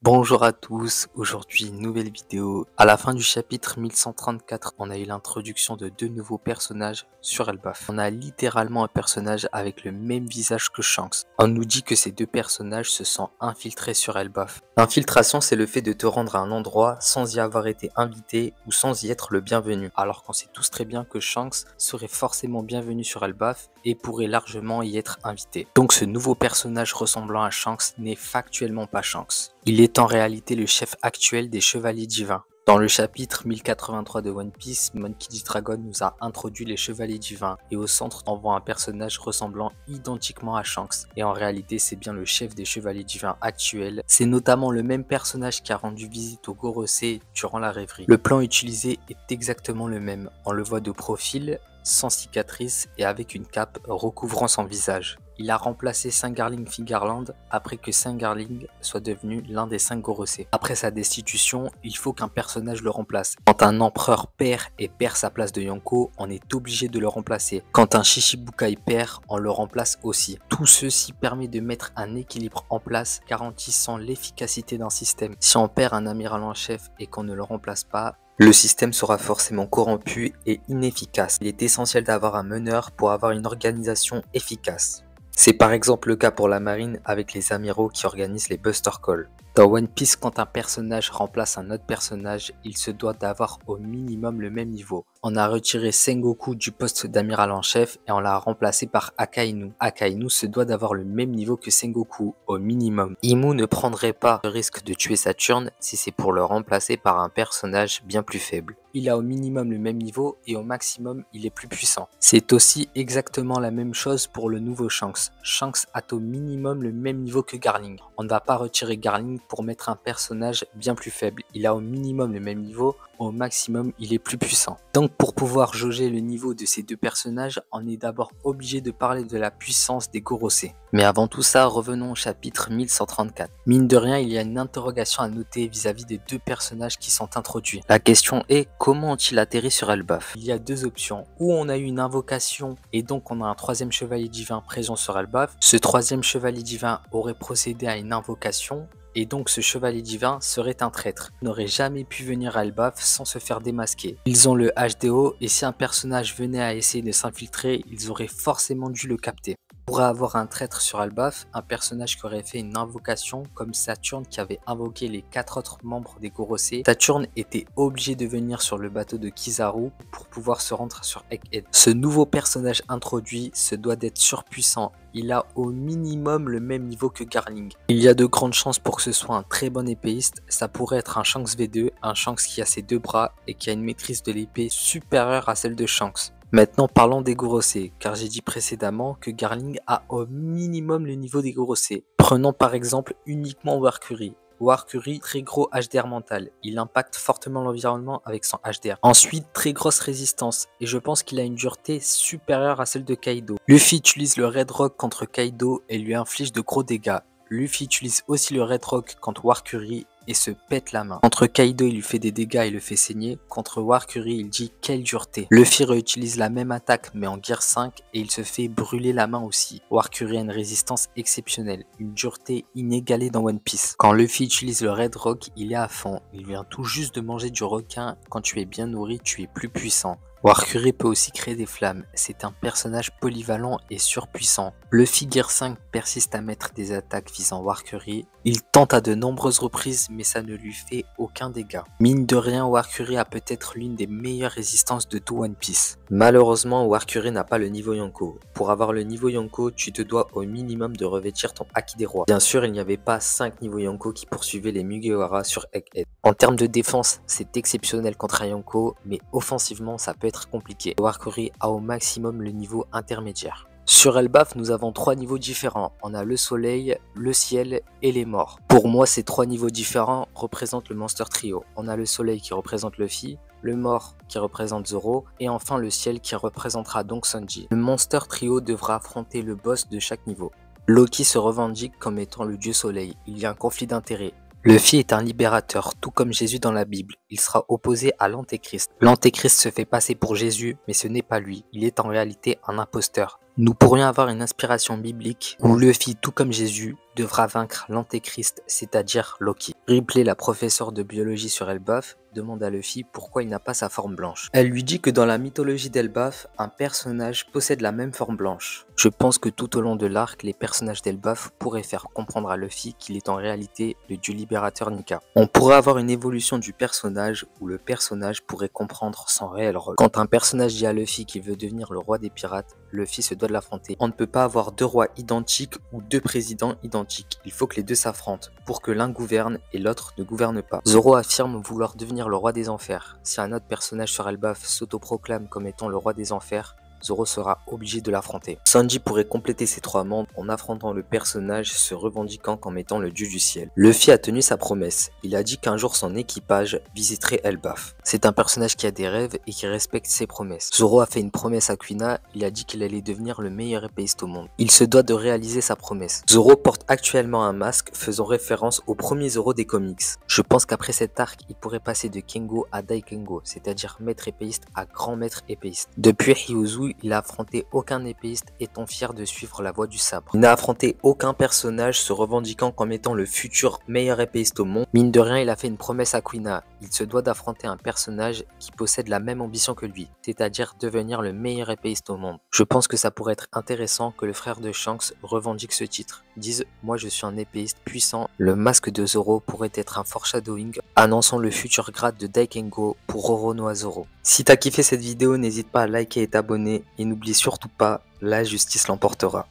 Bonjour à tous, aujourd'hui nouvelle vidéo. À la fin du chapitre 1134, on a eu l'introduction de deux nouveaux personnages sur Elbaf. On a littéralement un personnage avec le même visage que Shanks. On nous dit que ces deux personnages se sont infiltrés sur Elbaf. L'infiltration, c'est le fait de te rendre à un endroit sans y avoir été invité ou sans y être le bienvenu. Alors qu'on sait tous très bien que Shanks serait forcément bienvenu sur Elbaf et pourrait largement y être invité. Donc ce nouveau personnage ressemblant à Shanks n'est factuellement pas Shanks. Il est en réalité le chef actuel des Chevaliers Divins. Dans le chapitre 1083 de One Piece, Monkey D. Dragon nous a introduit les Chevaliers Divins et au centre on voit un personnage ressemblant identiquement à Shanks. Et en réalité c'est bien le chef des Chevaliers Divins actuel. C'est notamment le même personnage qui a rendu visite au Gorosei durant la rêverie. Le plan utilisé est exactement le même. On le voit de profil, sans cicatrice et avec une cape recouvrant son visage. Il a remplacé Singarling Fingerland après que Singarling soit devenu l'un des 5 Gorosei. Après sa destitution, il faut qu'un personnage le remplace. Quand un empereur perd et perd sa place de Yonko, on est obligé de le remplacer. Quand un Shichibukai perd, on le remplace aussi. Tout ceci permet de mettre un équilibre en place garantissant l'efficacité d'un système. Si on perd un amiral en chef et qu'on ne le remplace pas, le système sera forcément corrompu et inefficace. Il est essentiel d'avoir un meneur pour avoir une organisation efficace. C'est par exemple le cas pour la marine avec les amiraux qui organisent les Buster Calls. Dans One Piece, quand un personnage remplace un autre personnage, il se doit d'avoir au minimum le même niveau. On a retiré Sengoku du poste d'amiral en chef et on l'a remplacé par Akainu. Akainu se doit d'avoir le même niveau que Sengoku, au minimum. Imu ne prendrait pas le risque de tuer Saturne si c'est pour le remplacer par un personnage bien plus faible. Il a au minimum le même niveau et au maximum il est plus puissant. C'est aussi exactement la même chose pour le nouveau Shanks. Shanks a au minimum le même niveau que Garling. On ne va pas retirer Garling pour mettre un personnage bien plus faible. Il a au minimum le même niveau, au maximum il est plus puissant. Donc pour pouvoir jauger le niveau de ces deux personnages, on est d'abord obligé de parler de la puissance des Gorosei. Mais avant tout ça, revenons au chapitre 1134. Mine de rien, il y a une interrogation à noter vis-à-vis des deux personnages qui sont introduits. La question est, comment ont-ils atterri sur Elbaf? Il y a deux options. Ou on a eu une invocation et donc on a un troisième chevalier divin présent sur Elbaf. Ce troisième chevalier divin aurait procédé à une invocation et donc ce chevalier divin serait un traître. Il n'aurait jamais pu venir à Elbaf sans se faire démasquer. Ils ont le HDO et si un personnage venait à essayer de s'infiltrer, ils auraient forcément dû le capter. On pourrait avoir un traître sur Elbaf, un personnage qui aurait fait une invocation comme Saturne qui avait invoqué les 4 autres membres des Gorosei. Saturne était obligé de venir sur le bateau de Kizaru pour pouvoir se rendre sur Egghead. Ce nouveau personnage introduit se doit d'être surpuissant. Il a au minimum le même niveau que Garling. Il y a de grandes chances pour que ce soit un très bon épéiste. Ça pourrait être un Shanks V2, un Shanks qui a ses deux bras et qui a une maîtrise de l'épée supérieure à celle de Shanks. Maintenant parlons des Gorosei, car j'ai dit précédemment que Garling a au minimum le niveau des Gorosei. Prenons par exemple uniquement Warcuri. Warcuri, très gros HDR mental, il impacte fortement l'environnement avec son HDR. Ensuite, très grosse résistance, et je pense qu'il a une dureté supérieure à celle de Kaido. Luffy utilise le Red Rock contre Kaido et lui inflige de gros dégâts. Luffy utilise aussi le Red Rock contre Warcuri et se pète la main. Contre Kaido, il lui fait des dégâts et le fait saigner. Contre Warcuri, il dit quelle dureté. Luffy réutilise la même attaque mais en Gear 5 et il se fait brûler la main aussi. Warcuri a une résistance exceptionnelle, une dureté inégalée dans One Piece. Quand Luffy utilise le Red Rock, il est à fond. Il vient tout juste de manger du requin. Quand tu es bien nourri, tu es plus puissant. Warcuri peut aussi créer des flammes, c'est un personnage polyvalent et surpuissant. Luffy Gear 5 persiste à mettre des attaques visant Warcuri, il tente à de nombreuses reprises mais ça ne lui fait aucun dégât. Mine de rien, Warcuri a peut-être l'une des meilleures résistances de tout One Piece. Malheureusement, Warcuri n'a pas le niveau Yonko. Pour avoir le niveau Yonko, tu te dois au minimum de revêtir ton Haki des Rois. Bien sûr, il n'y avait pas 5 niveaux Yonko qui poursuivaient les Mugiwara sur Egghead. En termes de défense, c'est exceptionnel contre un Yonko, mais offensivement, ça peut être compliqué. Warcuri a au maximum le niveau intermédiaire. Sur Elbaf, nous avons 3 niveaux différents. On a le soleil, le ciel et les morts. Pour moi, ces 3 niveaux différents représentent le Monster Trio. On a le soleil qui représente Luffy, le mort qui représente Zoro et enfin le ciel qui représentera donc Sanji. Le Monster Trio devra affronter le boss de chaque niveau. Loki se revendique comme étant le dieu soleil. Il y a un conflit d'intérêts. Luffy est un libérateur, tout comme Jésus dans la Bible. Il sera opposé à l'Antéchrist. L'Antéchrist se fait passer pour Jésus, mais ce n'est pas lui. Il est en réalité un imposteur. Nous pourrions avoir une inspiration biblique où Luffy, tout comme Jésus, devra vaincre l'Antéchrist, c'est-à-dire Loki. Ripley, la professeure de biologie sur Elbaf, demande à Luffy pourquoi il n'a pas sa forme blanche. Elle lui dit que dans la mythologie d'Elbaf, un personnage possède la même forme blanche. Je pense que tout au long de l'arc, les personnages d'Elbaf pourraient faire comprendre à Luffy qu'il est en réalité le dieu libérateur Nika. On pourrait avoir une évolution du personnage où le personnage pourrait comprendre son réel rôle. Quand un personnage dit à Luffy qu'il veut devenir le roi des pirates, Luffy se doit de l'affronter. On ne peut pas avoir deux rois identiques ou deux présidents identiques. Il faut que les deux s'affrontent pour que l'un gouverne et l'autre ne gouverne pas. Zoro affirme vouloir devenir le roi des enfers. Si un autre personnage sur Elbaf s'autoproclame comme étant le roi des enfers, Zoro sera obligé de l'affronter. Sanji pourrait compléter ces trois membres en affrontant le personnage se revendiquant comme étant le dieu du ciel. Luffy a tenu sa promesse. Il a dit qu'un jour son équipage visiterait Elbaf. C'est un personnage qui a des rêves et qui respecte ses promesses. Zoro a fait une promesse à Kuina, il a dit qu'il allait devenir le meilleur épéiste au monde. Il se doit de réaliser sa promesse. Zoro porte actuellement un masque faisant référence au premier Zoro des comics. Je pense qu'après cet arc, il pourrait passer de Kengo à Daikengo, c'est-à-dire maître épéiste à grand maître épéiste. Depuis Hyuzu, il n'a affronté aucun épéiste étant fier de suivre la voie du sabre. Il n'a affronté aucun personnage se revendiquant comme étant le futur meilleur épéiste au monde. Mine de rien, il a fait une promesse à Kuina. Il se doit d'affronter un personnage qui possède la même ambition que lui, c'est-à-dire devenir le meilleur épéiste au monde. Je pense que ça pourrait être intéressant que le frère de Shanks revendique ce titre. Dise, moi je suis un épéiste puissant. Le masque de Zoro pourrait être un foreshadowing annonçant le futur grade de Daikengo pour Oronoa Zoro. Si t'as kiffé cette vidéo, n'hésite pas à liker et t'abonner et n'oublie surtout pas, la justice l'emportera.